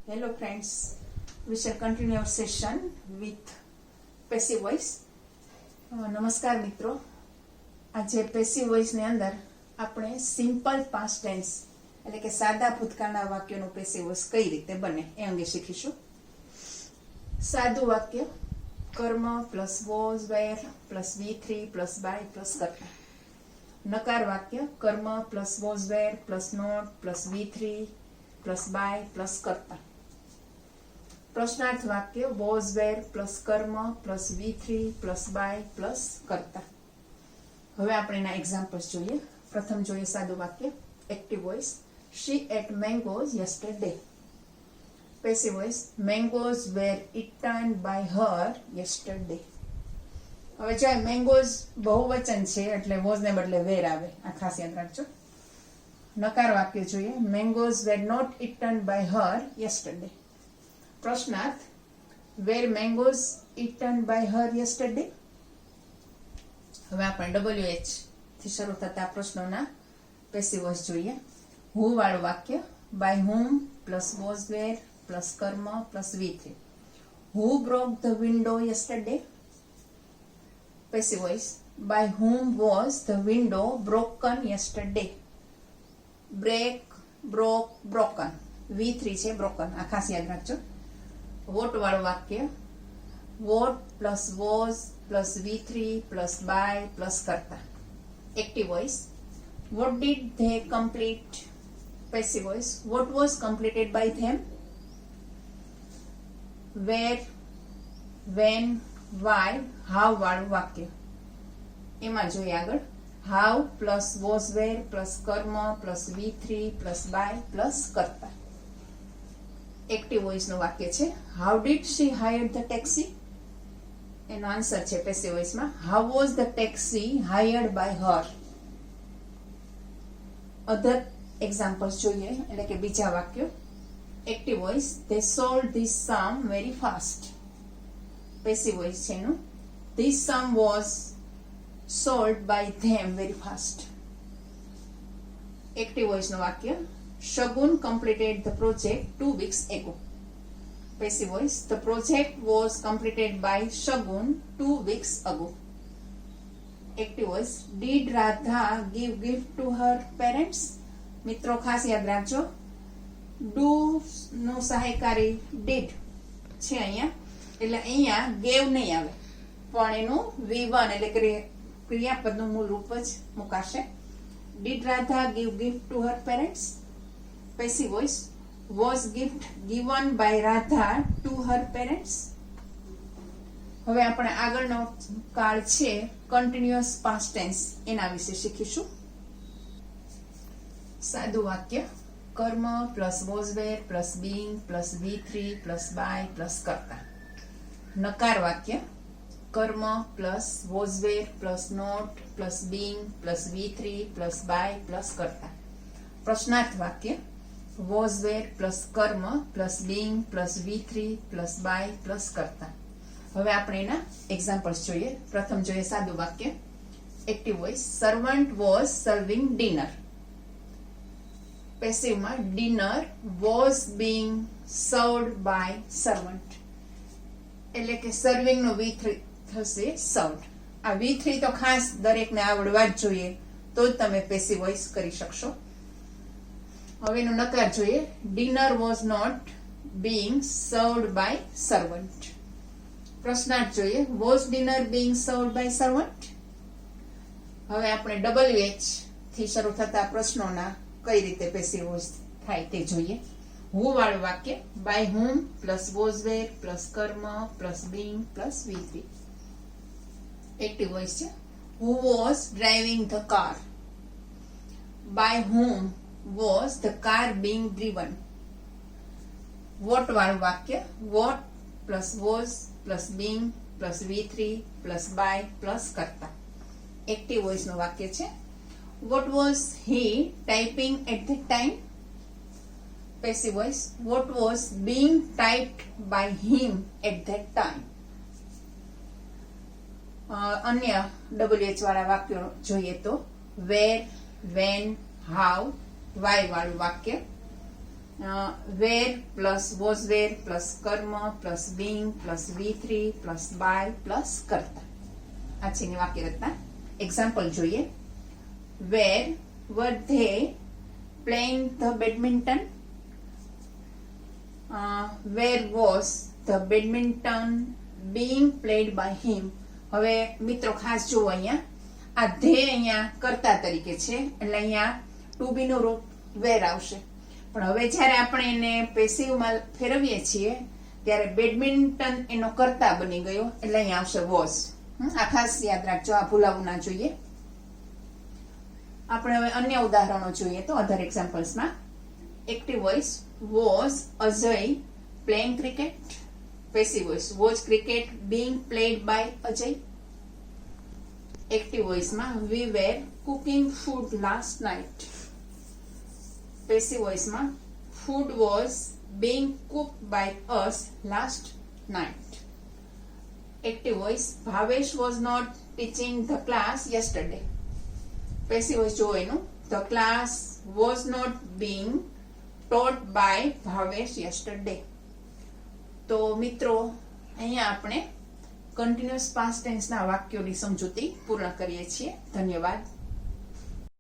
Hello friends, we shall continue our session with passive voice. નમસ્કાર મિત્રો, આજે passive voice ની અંદર આપણે સિમ્પલ પાસ્ટ ટેન્સ એટલે કે સાદા ભૂતકાળના વાક્યોનું પેસિવ વોઇસ કઈ રીતે બને એ અંગે શીખીશું. સાદું વાક્ય કર્મ plus was were plus V3 plus by plus કર્તા. નકાર વાક્ય કર્મ plus was were plus not plus V3 plus by plus કર્તા. પ્રશ્નાર્થ વાક્ય વોઝ વેર પ્લસ કર્મ plus V3 plus by plus કર્તા. હવે આપણે એના એક્ઝામ્પલ્સ જોઈએ. પ્રથમ જોઈએ સાદું વાક્ય active voice. She ate mangoes yesterday. Passive voice mangoes were eaten by her yesterday. હવે જો મેંગોઝ બહુવચન છે એટલે વોઝ ને બદલે વેર આવે, આ ખાસ યાદ રાખજો. નકાર વાક્ય જોઈએ mangoes were not eaten by her yesterday. પ્રશ્નાર્થ were mangoes eaten by her yesterday. હવે આપણે WH થી શરૂ થતા પ્રશ્નોના પેસિવ વોઇસ જોઈએ. who વાળું વાક્ય by whom plus was were plus કર્મ plus V3. who broke the window yesterday. Passive voice by whom was the window broken yesterday. break, broke, broken. V3 છે broken, આ ખાસ યાદ રાખજો. વોટ વાળું વાક્ય what plus was plus V3 plus by plus કર્તા. Active voice what did they complete. Passive voice what was completed by them. Where, when, why, how વાળું વાક્ય એમાં જોઈએ આગળ how plus was were plus કર્મ plus V3 plus by plus કર્તા. Active voice નું વાક્ય છે how did she hire the taxi. એનો આન્સર છે પેસિવ વોઇસમાં how was the taxi hired by Har. Other examples જોઈએ એટલે કે બીજા વાક્યો. Active voice they sold this sum very fast. Passive voice છે એનું this sum was sold by them very fast. Active voice નું વાક્ય Shagun completed the project 2 weeks ago. Passive voice the project was completed by Shagun 2 weeks ago. Active voice did Radha give gift to her parents. મિત્રો ખાસ યાદ રાખજો do no સહાયકારી did છે અહીંયા એટલે અહીંયા gave નહીં આવે પણ એનું V1 એટલે ક્રિયાપદનું મૂળ રૂપ જ મુકાશે. Did Radha give gift to her parents. Passive voice was gift given by Radha to her parents. હવે આપણે આગળનો કાળ છે કન્ટિન્યુઅસ પાસ્ટ ટેન્સ એના વિશે શીખીશું. સાદું વાક્ય કર્મ plus was were plus being plus V3 plus by plus કર્તા. નકાર વાક્ય કર્મ plus was were plus not plus being plus V3 plus by plus કર્તા. પ્રશ્નાર્થ વાક્ય was were પ્લસ કર્મ plus being plus V3 plus by plus કર્તા. હવે આપણે એના એક્ઝામ્પલ્સ જોઈએ. પ્રથમ જોઈએ સાદું વાક્ય active voice servant was serving dinner. પેસિવમાં dinner was being served by servant એટલે કે સર્વિંગ નો V3 થશે સર્વડ. આ V3 તો ખાસ દરેકને આવડવા જ જોઈએ તો જ તમે પેસિવ વોઇસ કરી શકશો. હવે એનો નકાર જોઈએ dinner was not being served by servant. પ્રશ્નાર્થ જોઈએ was dinner being served by servant. હવે આપણે WH થી શરૂ થતા પ્રશ્નોના કઈ રીતે પેસિવ વોઇસ થાય તે જોઈએ. who વાળું વાક્ય by whom plus was were plus કર્મ plus being plus V3. Active voice છે who was driving the car. by whom was the car being driven. what વાળું વાક્ય what plus was plus being plus V3 plus by plus કર્તા. Active voice નું વાક્ય છે what was he typing at that time. Passive voice what was being typed by him at that time. અન્ય WH વાળા વાક્યો જોઈએ તો where, when, how, why વાળું વાક્ય where plus was were plus કર્મ plus being plus V3 plus by plus કર્તા. આ છે એની વાક્ય રચના. એક્ઝામ્પલ જોઈએ. Where were they playing the badminton? Where was the badminton being played by him? હવે મિત્રો ખાસ જુઓ, અહીંયા આ ધે અહીંયા કર્તા તરીકે છે, એટલે અહીંયા ટુ બી નું રૂપ વેર આવશે. પણ હવે જ્યારે આપણે એને પેસિવમાં ફેરવીએ છીએ ત્યારે બેડમિન્ટન એનો કર્તા બની ગયો, એટલે અહીંયા આવશે વોઝ. આ ખાસ યાદ રાખજો, આ ભૂલાવું ના જોઈએ. આપણે હવે અન્ય ઉદાહરણો જોઈએ તો અધર એક્ઝામ્પલ્સમાં. Active voice was Ajay playing cricket? Passive voice was cricket being played by Ajay? Active વોઇસમાં we were cooking food last night. Passive વોઇસમાં food was being cooked by us last night. Active voice Bhavesh was not teaching the class yesterday. Passive voice જો એનું the class was not being taught by Bhavesh yesterday. તો મિત્રો અહીંયા આપણે continuous past ટેન્સના વાક્યોની સમજૂતી પૂર્ણ કરીએ છીએ. ધન્યવાદ.